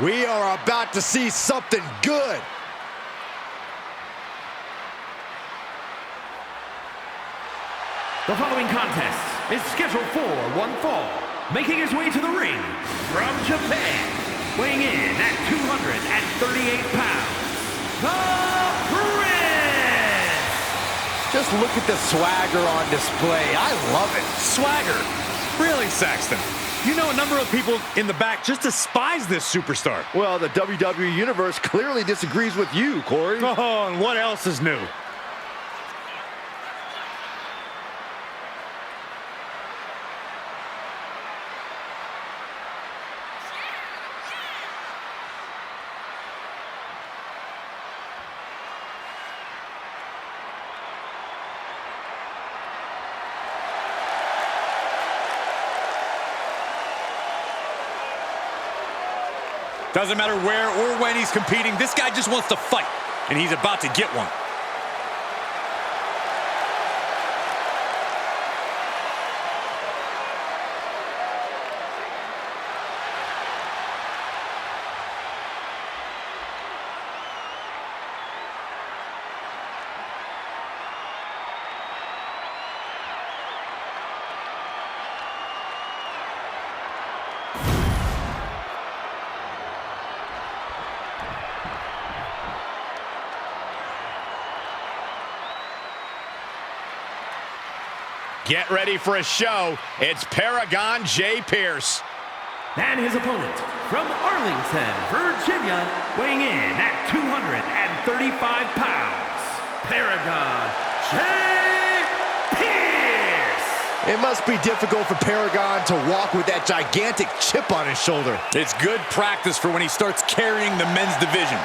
We are about to see something good. The following contest is scheduled for one fall. Making his way to the ring from Japan, weighing in at 238 pounds, the Prince! Just look at the swagger on display. I love it. Swagger? Really, Saxton? You know a number of people in the back just despise this superstar. Well, the WWE Universe clearly disagrees with you, Corey. Oh, and what else is new? Doesn't matter where or when he's competing, this guy just wants to fight, and he's about to get one. Get ready for a show. It's Paragon J. Pierce. And his opponent from Arlington, Virginia, weighing in at 235 pounds, Paragon J. Pierce! It must be difficult for Paragon to walk with that gigantic chip on his shoulder. It's good practice for when he starts carrying the men's division.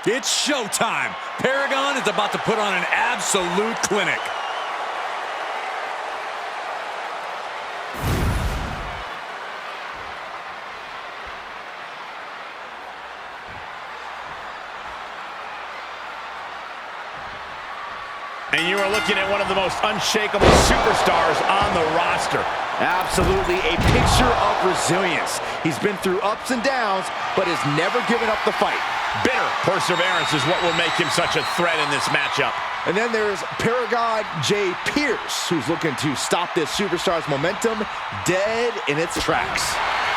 It's showtime. Paragon is about to put on an absolute clinic. And you are looking at one of the most unshakable superstars on the roster. Absolutely a picture of resilience. He's been through ups and downs, but has never given up the fight. Bitter perseverance is what will make him such a threat in this matchup. And then there's Paragon J. Pierce, who's looking to stop this superstar's momentum dead in its tracks.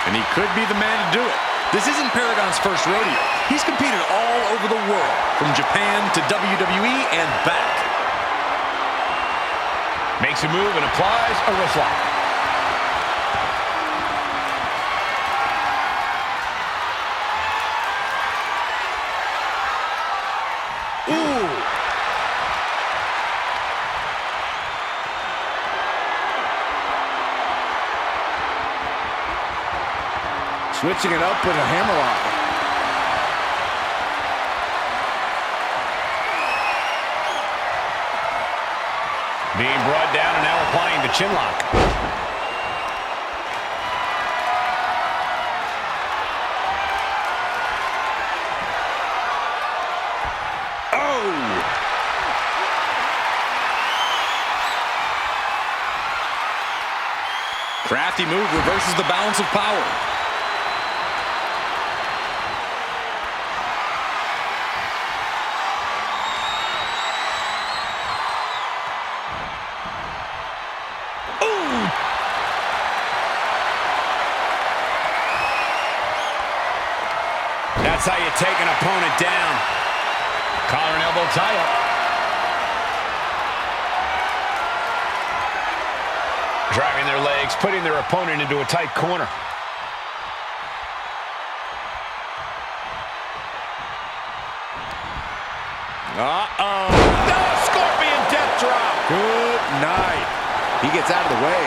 And he could be the man to do it. This isn't Paragon's first rodeo. He's competed all over the world, from Japan to WWE and back. Makes a move and applies a wrist lock. Switching it up with a hammerlock. Being brought down and now applying the chin lock. Oh! Crafty move reverses the balance of power. That's how you take an opponent down. Collar and elbow tie-up. Driving their legs, putting their opponent into a tight corner. Uh-oh. No, scorpion death drop. Good night. He gets out of the way.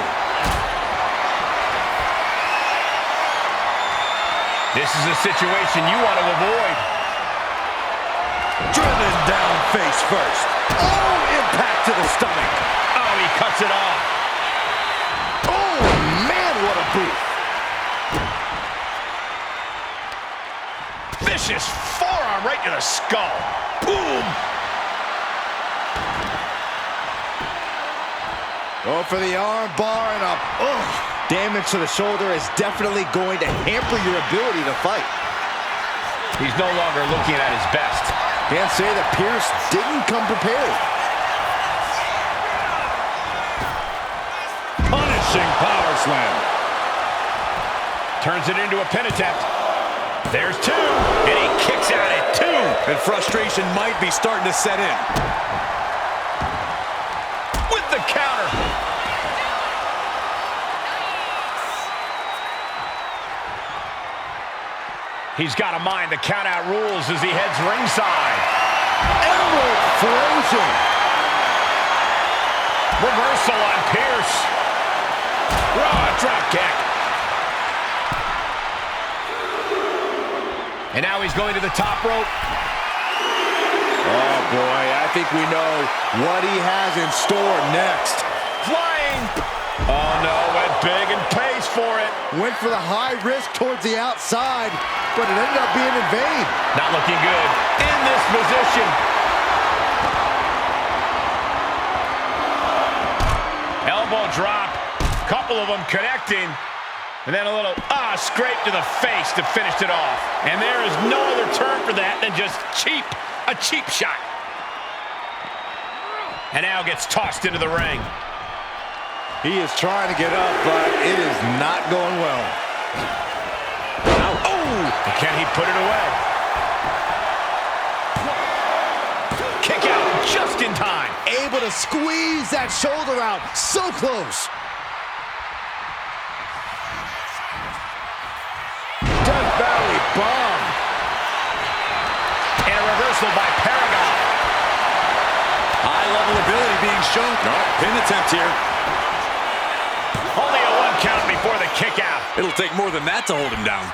This is a situation you want to avoid. Driven down face first. Oh, impact to the stomach. Oh, he cuts it off. Oh, man, what a boot. Vicious forearm right to the skull. Boom! Go for the arm bar and a damage to the shoulder is definitely going to hamper your ability to fight. He's no longer looking at his best. Can't say that Pierce didn't come prepared. Punishing power slam. Turns it into a pin attempt. There's two, and he kicks out at two. And frustration might be starting to set in. With the counter. He's got to mind the count-out rules as he heads ringside. Elbow frozen. Reversal on Pierce. Raw drop kick. And now he's going to the top rope. Oh, boy, I think we know what he has in store next. Flying. Oh, no, went big and pays for it. Went for the high risk towards the outside, but it ended up being in vain. Not looking good in this position. Elbow drop. Couple of them connecting. And then a little, scrape to the face to finish it off. And there is no other term for that than just cheap. A cheap shot. And now gets tossed into the ring. He is trying to get up, but it is not going well. Can he put it away? Kick out just in time. Able to squeeze that shoulder out. So close. Death Valley bomb. And a reversal by Paragon. High-level ability being shown. No, pin attempt here. Only a one count before the kick out. It'll take more than that to hold him down.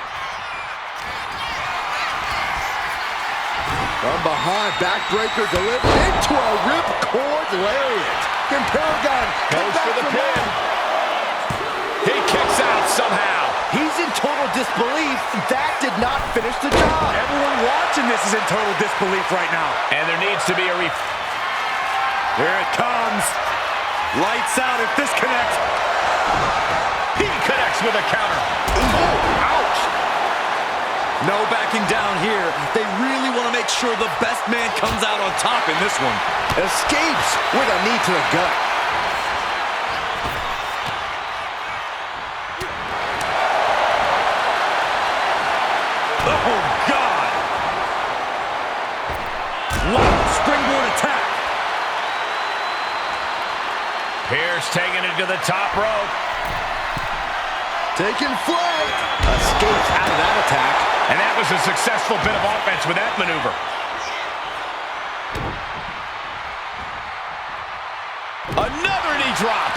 From behind, backbreaker delivered into a ripcord lariat. Can Paragon goes for the pin? He kicks out somehow. He's in total disbelief. That did not finish the job. Everyone watching this is in total disbelief right now. And there needs to be a Here it comes. Lights out if this connects. He connects with a counter. Ouch. No backing down here. They really want to make sure the best man comes out on top in this one. Escapes with a knee to the gut. Oh, God. Wow, springboard attack. Pierce taking it to the top rope. Taking flight. Escapes out of that attack. And that was a successful bit of offense with that maneuver. Another knee drop.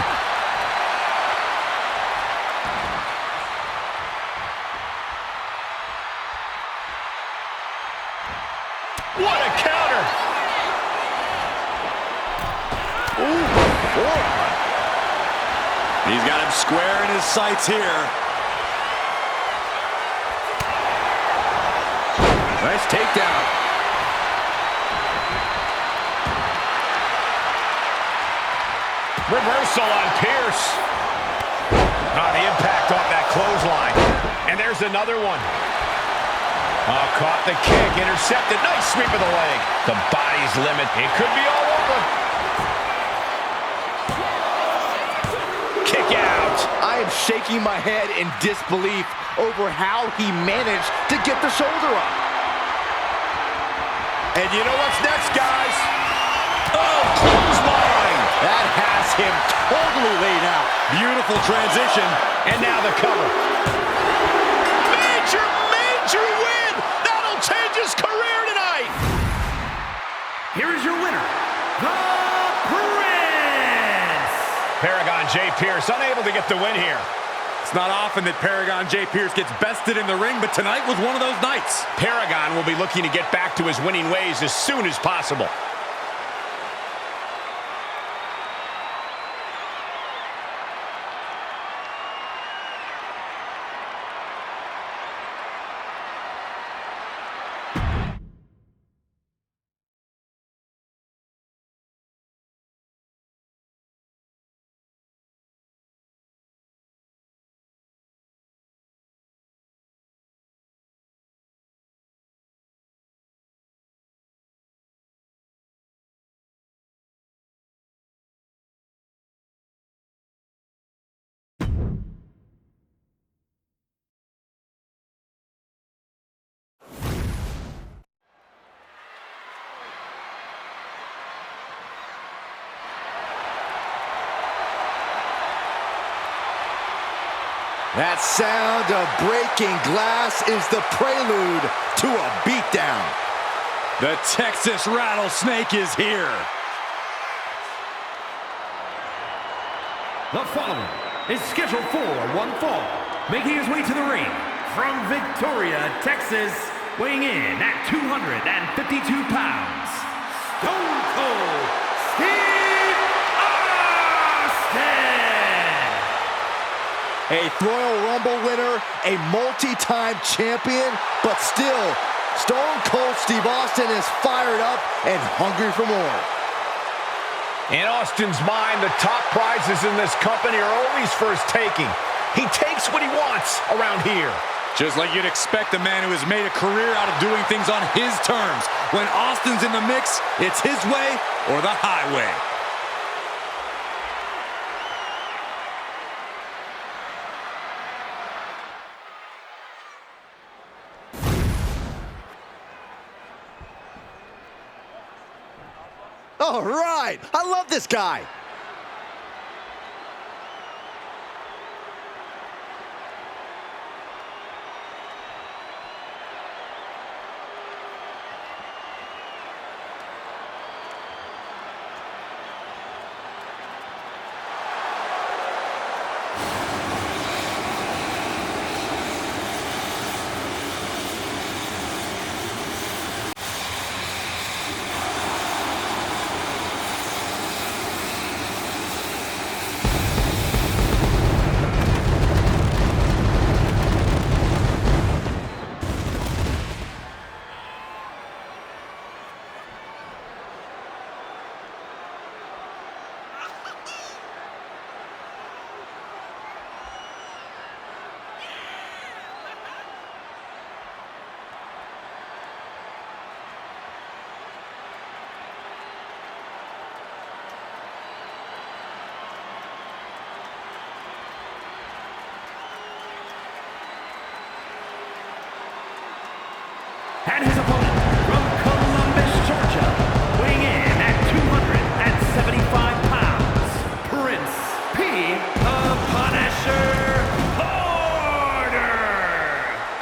What a counter. He's got him square in his sights here. Nice takedown. Reversal on Pierce. The impact off that clothesline. And there's another one. Caught the kick, intercepted. Nice sweep of the leg. The body's limit. It could be all over. Kick out. I am shaking my head in disbelief over how he managed to get the shoulder up. And you know what's next, guys? Oh, clothesline. That has him totally laid out. Beautiful transition. And now the cover. Major win. That'll change his career tonight. Here is your winner, the Prince. Paragon J. Pierce unable to get the win here. It's not often that Paragon J. Pierce gets bested in the ring, but tonight was one of those nights. Paragon will be looking to get back to his winning ways as soon as possible. That sound of breaking glass is the prelude to a beatdown. The Texas Rattlesnake is here. The following is scheduled for one fall, making his way to the ring from Victoria, Texas, weighing in at 252 pounds, Stone Cold Steve Austin! A Royal Rumble winner, a multi-time champion, but still, Stone Cold Steve Austin is fired up and hungry for more. In Austin's mind, the top prizes in this company are always for his taking. He takes what he wants around here. Just like you'd expect a man who has made a career out of doing things on his terms. When Austin's in the mix, it's his way or the highway. All right, I love this guy. And his opponent from Columbus, Georgia, weighing in at 275 pounds, Prince P. the Punisher Porter.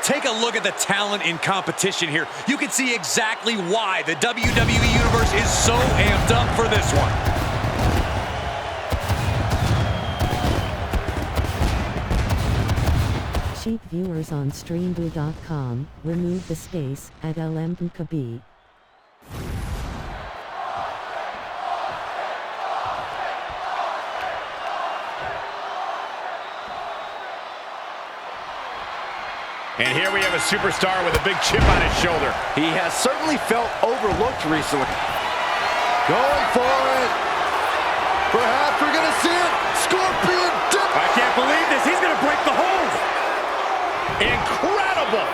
Take a look at the talent in competition here. You can see exactly why the WWE Universe is so amped up for this one. Cheap viewers on streamboo.com, remove the space at LMKB. And here we have a superstar with a big chip on his shoulder. He has certainly felt overlooked recently. Going for it. Perhaps we're going to see it. Scorpion dip. I can't believe this. He's going to break the hold. Incredible!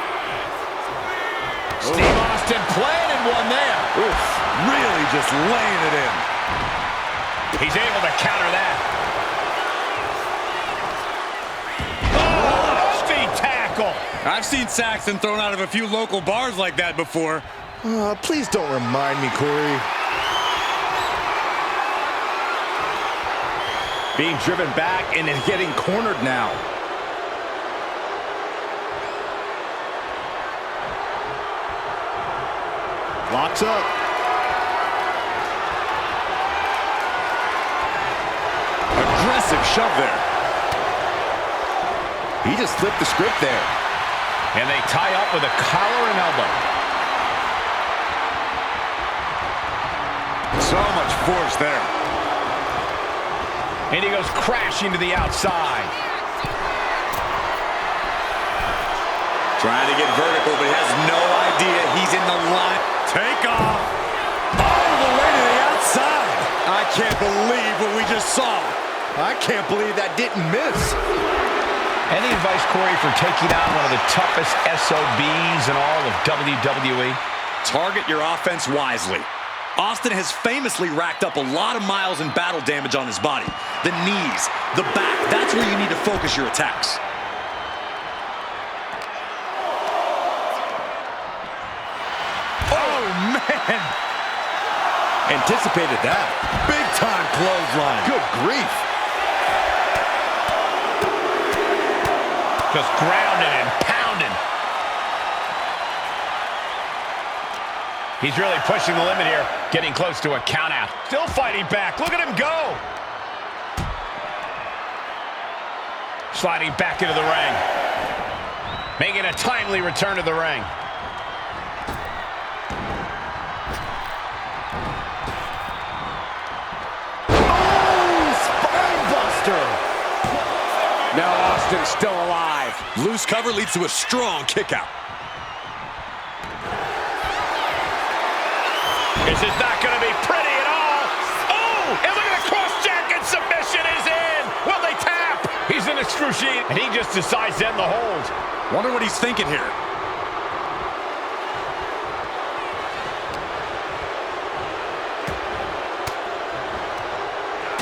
Steve Austin planted one there. Oof, really just laying it in. He's able to counter that. Oh, feet tackle. I've seen Saxton thrown out of a few local bars like that before. Please don't remind me, Corey. Being driven back and getting cornered now. Locks up. Aggressive shove there. He just flipped the script there. And they tie up with a collar and elbow. So much force there. And he goes crashing to the outside. Trying to get vertical, but he has no idea he's in the line. Take off. All the way to the outside. I can't believe what we just saw. I can't believe that didn't miss. Any advice, Corey, for taking on one of the toughest SOBs in all of WWE? Target your offense wisely. Austin has famously racked up a lot of miles and battle damage on his body. The knees, the back, that's where you need to focus your attacks. Oh, man. Anticipated that. Big time clothesline. Good grief. Just grounding and pounding. He's really pushing the limit here, getting close to a count out. Still fighting back. Look at him go. Sliding back into the ring. Making a timely return to the ring. Now Austin's still alive. Loose cover leads to a strong kick out. This is not going to be pretty at all. Oh, and look at the cross-jacket submission is in. Will they tap? He's in excruciating, and he just decides to end the hold. Wonder what he's thinking here.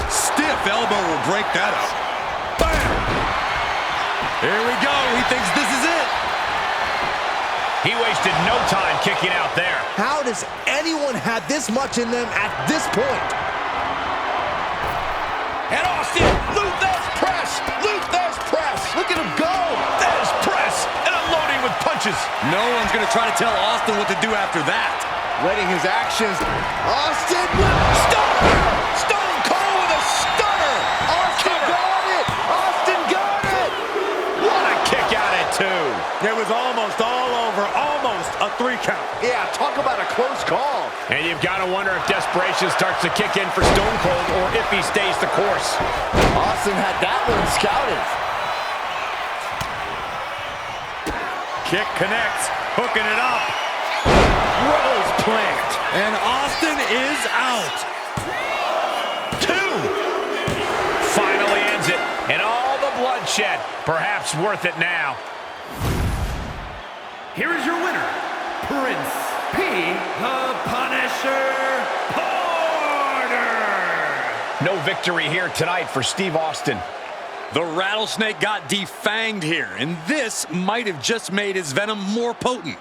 Stiff elbow will break that up. Bam! Here we go. He thinks this is it. He wasted no time kicking out there. How does anyone have this much in them at this point? And Austin, Luther's press. Luther's press. Look at him go. That is press and unloading with punches. No one's going to try to tell Austin what to do after that. Letting his actions. Austin. Stunner. Stone Cold with a stunner. Austin got it. Austin got it. What a kick out at 2. It was almost all over, almost a 3 count. Yeah, talk about a close call. And you've got to wonder if desperation starts to kick in for Stone Cold or if he stays the course. Austin had that one scouted. Kick connects, hooking it up. Rose plant. And Austin is out. 2. Finally ends it. And all the bloodshed, perhaps worth it now. Here is your winner, Prince P. the Punisher Porter. No victory here tonight for Steve Austin. The rattlesnake got defanged here, and this might have just made his venom more potent.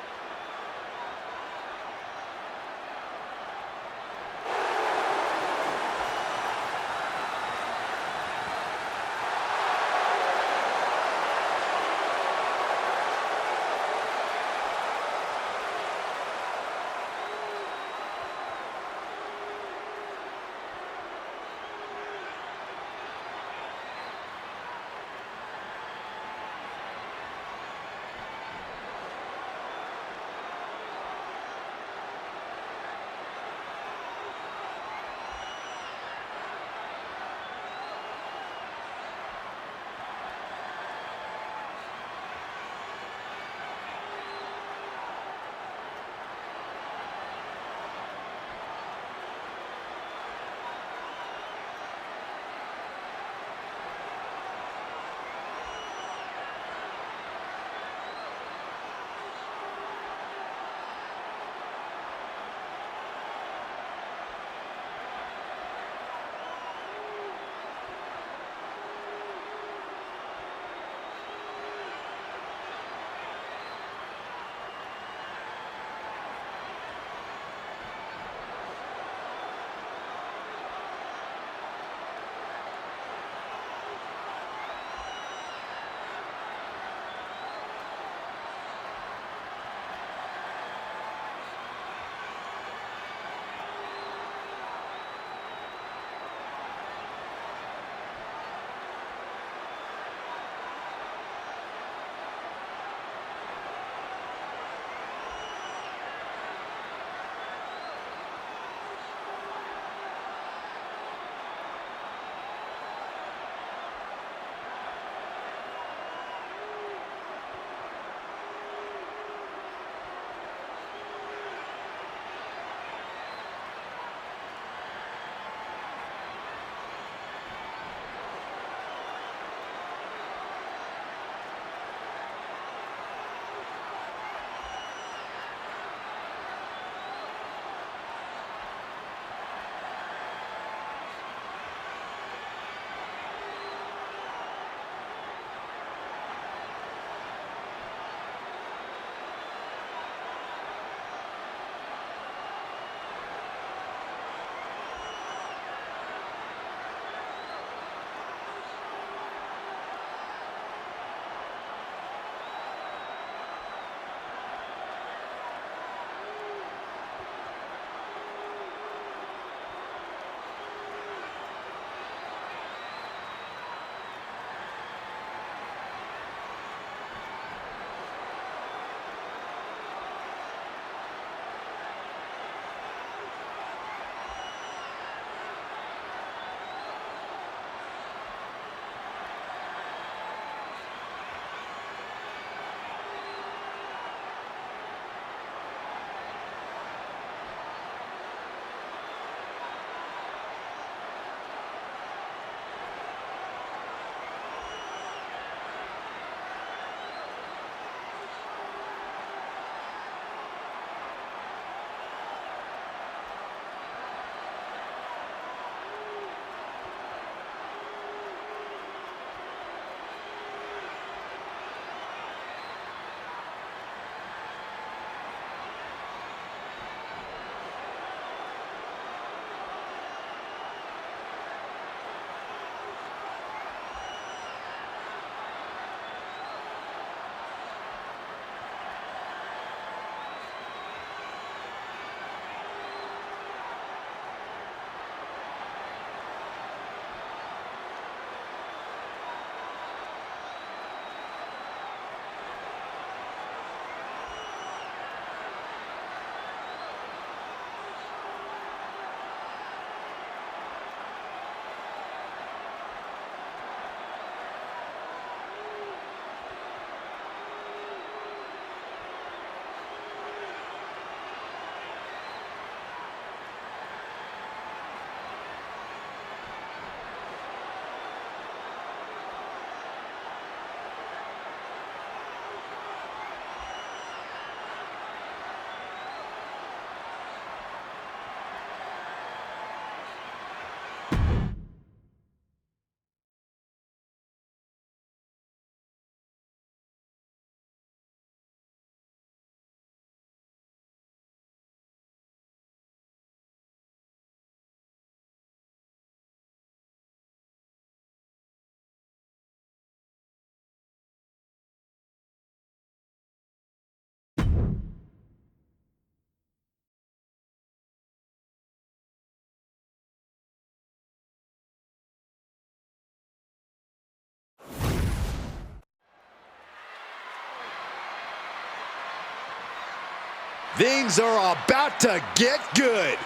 Things are about to get good.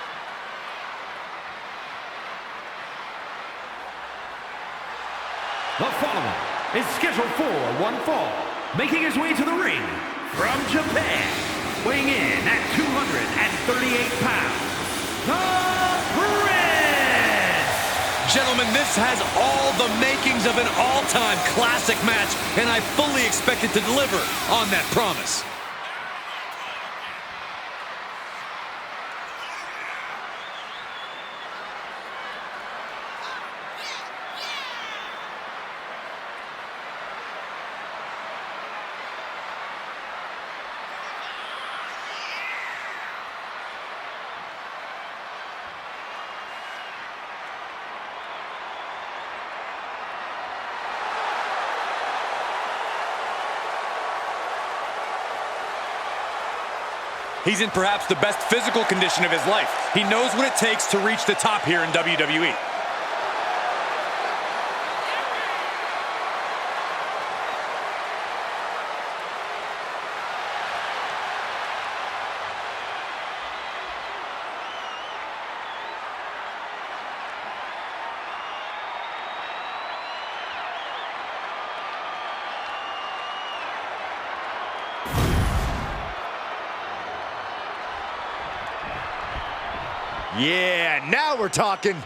The following is scheduled for one fall, making his way to the ring from Japan, weighing in at 238 pounds, the Prince! Gentlemen, this has all the makings of an all-time classic match, and I fully expect it to deliver on that promise. He's in perhaps the best physical condition of his life. He knows what it takes to reach the top here in WWE. Yeah, now we're talking.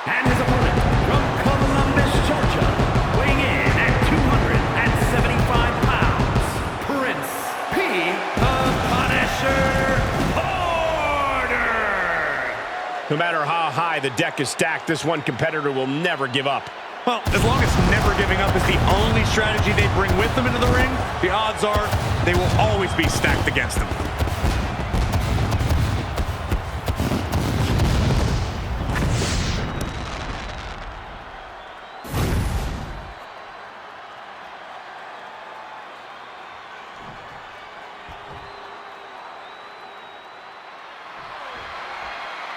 And his opponent from Columbus, Georgia, weighing in at 275 pounds, Prince P. the Punisher Order! No matter how high the deck is stacked, this one competitor will never give up. Well, as long as never giving up is the only strategy they bring with them into the ring, the odds are they will always be stacked against them.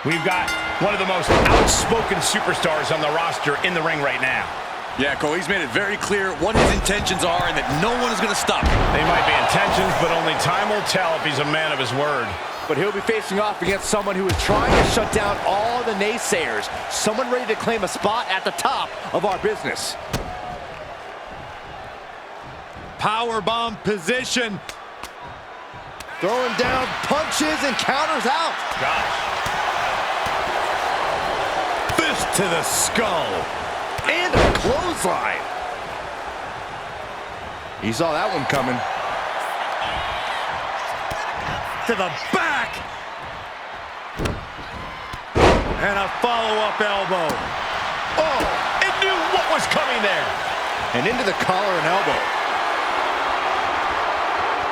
We've got one of the most outspoken superstars on the roster in the ring right now. Yeah, Cole, he's made it very clear what his intentions are and that no one is going to stop him. They might be intentions, but only time will tell if he's a man of his word. But he'll be facing off against someone who is trying to shut down all the naysayers. Someone ready to claim a spot at the top of our business. Powerbomb position. Throwing down punches and counters out. Gosh. Fist to the skull. And a clothesline. He saw that one coming. To the back. And a follow-up elbow. Oh, it knew what was coming there. And into the collar and elbow.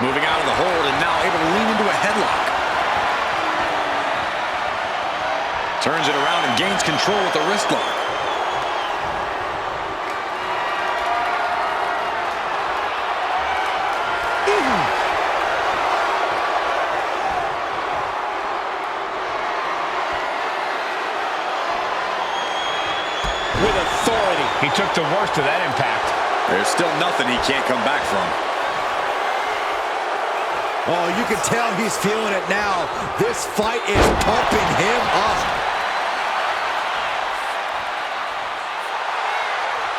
Moving out of the hold and now able to lean into a headlock. Turns it around and gains control with the wrist lock. With authority. He took the worst of that impact. There's still nothing he can't come back from. Oh, you can tell he's feeling it now. This fight is pumping him up.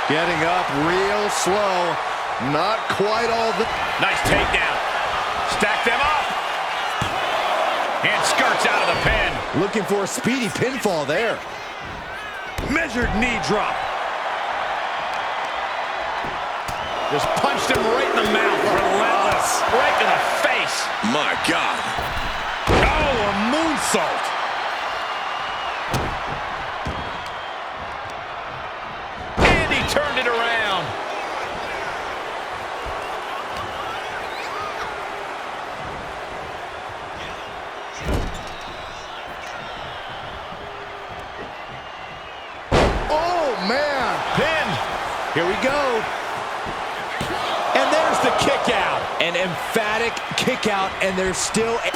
Getting up real slow. Not quite all the... Nice takedown. Stack them up. And skirts out of the pin. Looking for a speedy pinfall there. Measured knee drop. Just punched him right in the mouth. Relentless. Right to the face. My God. Oh, a moonsault. And he turned it around. Oh, man. Pin. Here we go. And there's the kick out. An emphatic kick out, and there's still a...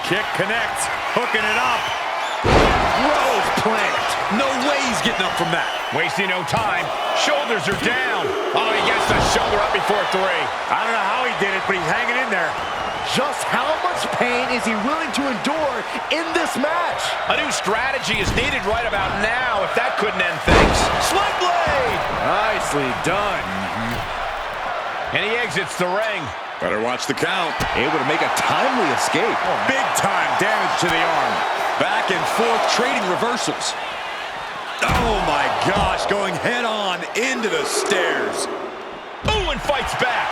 Kick connects. Hooking it up. Rose plant. No way he's getting up from that. Wasting no time. Shoulders are down. Oh, he gets the shoulder up before 3. I don't know how he did it, but he's hanging in there. Just how much pain is he willing to endure in this match? A new strategy is needed right about now if that couldn't end things. Slug blade! Nicely done. And he exits the ring. Better watch the count. Able to make a timely escape. Big time damage to the arm. Back and forth, trading reversals. Oh my gosh, going head on into the stairs. Ooh, and fights back.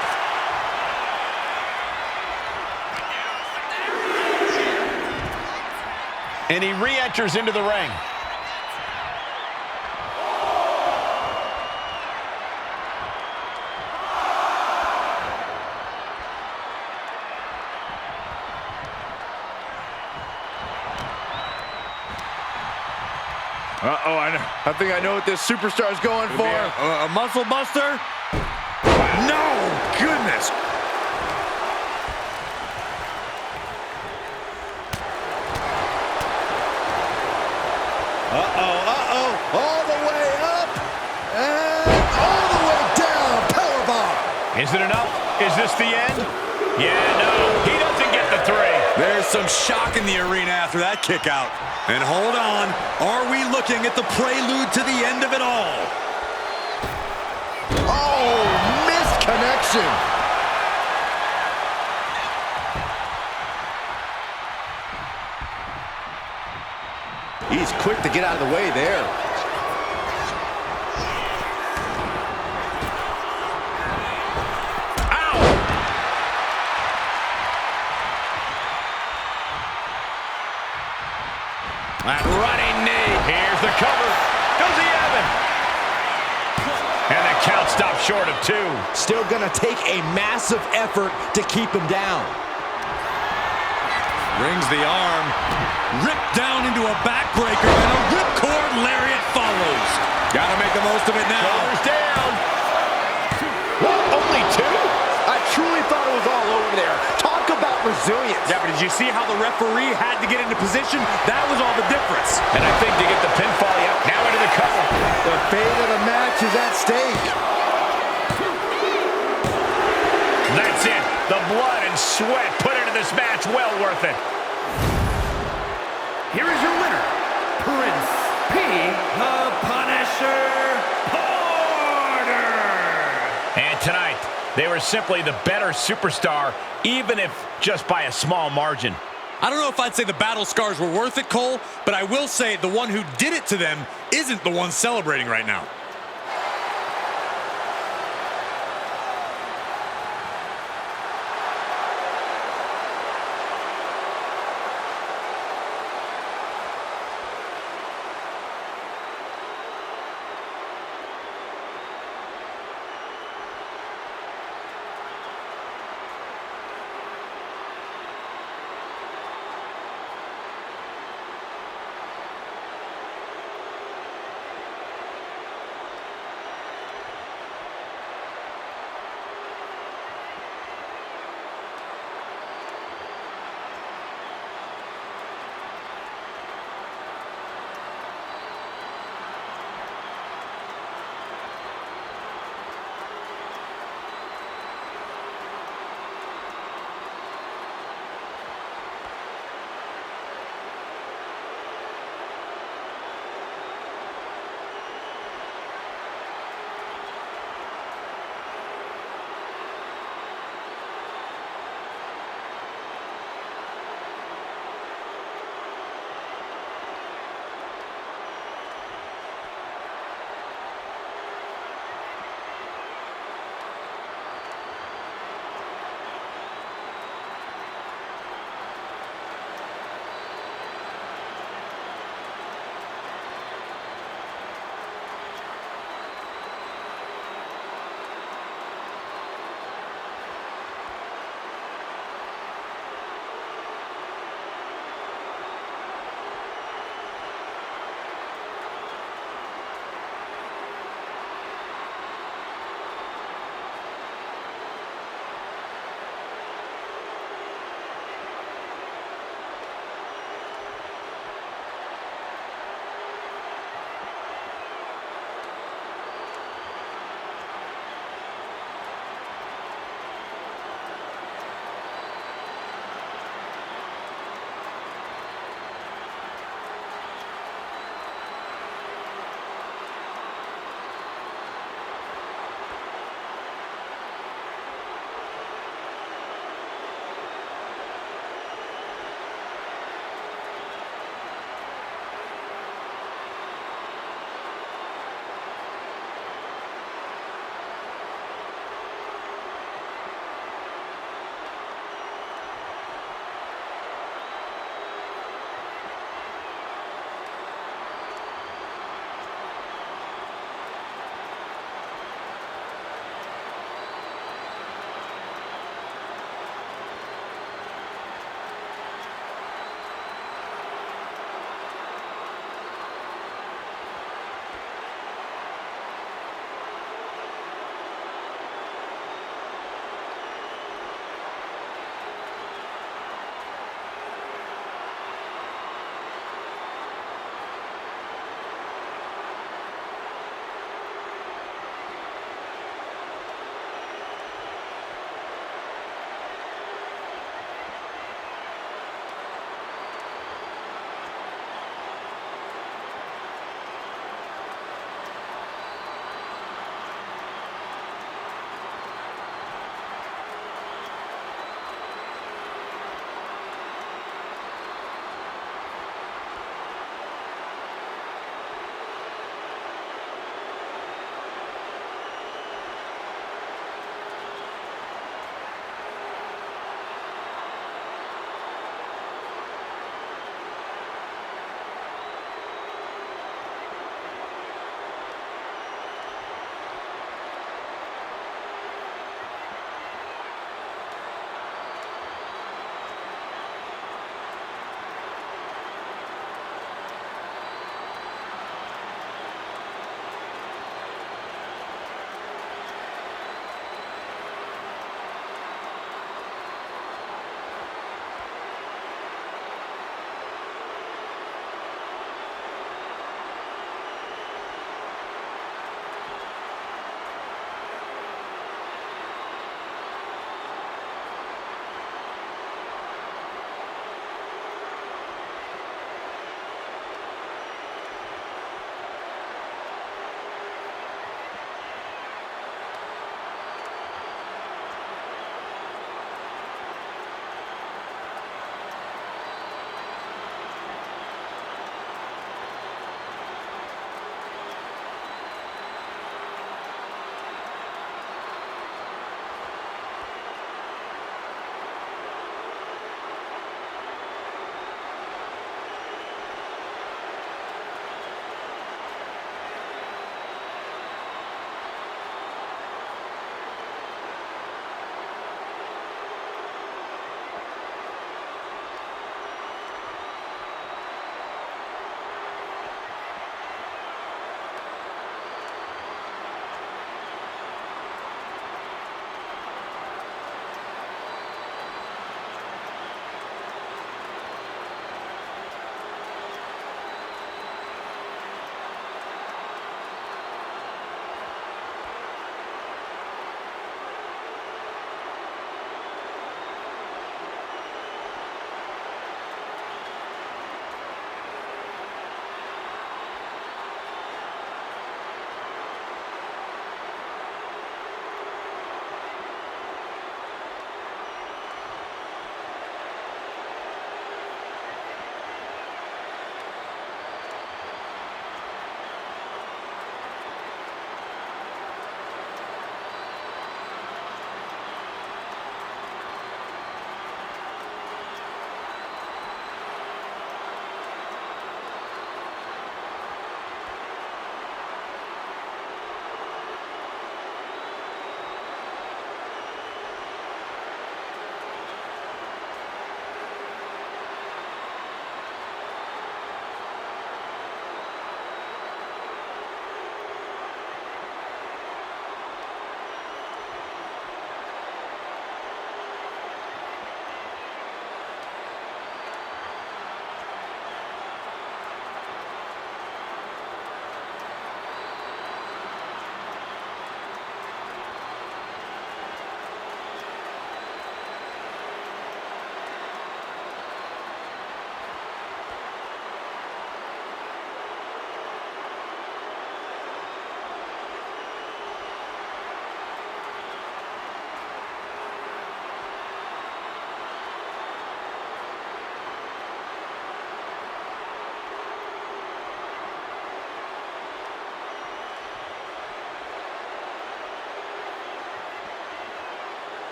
And he re-enters into the ring. Uh-oh, I think I know what this superstar's going for. A muscle buster? No, goodness. All the way up, and all the way down. Powerbomb. Is it enough? Is this the end? Yeah, no, he doesn't get the 3. There's some shock in the arena after that kick out. And hold on, are we looking at the prelude to the end of it all? Oh, missed connection. He's quick to get out of the way there. Ow! That running knee. Here's the cover. Does he have it? And the count stops short of 2. Still gonna take a massive effort to keep him down. Rings the arm, ripped down into a backbreaker, and a ripcord lariat follows. Gotta make the most of it now. Shoulders down. What, only 2? I truly thought it was all over there. Talk about resilience. Yeah, but did you see how the referee had to get into position? That was all the difference. And I think to get the pinfall, yep, now into the cover. The fate of the match is at stake. That's it. The blood and sweat put into this match, well worth it. Here is your winner, Prince P. the Punisher Porter. And tonight, they were simply the better superstar, even if just by a small margin. I don't know if I'd say the battle scars were worth it, Cole, but I will say the one who did it to them isn't the one celebrating right now.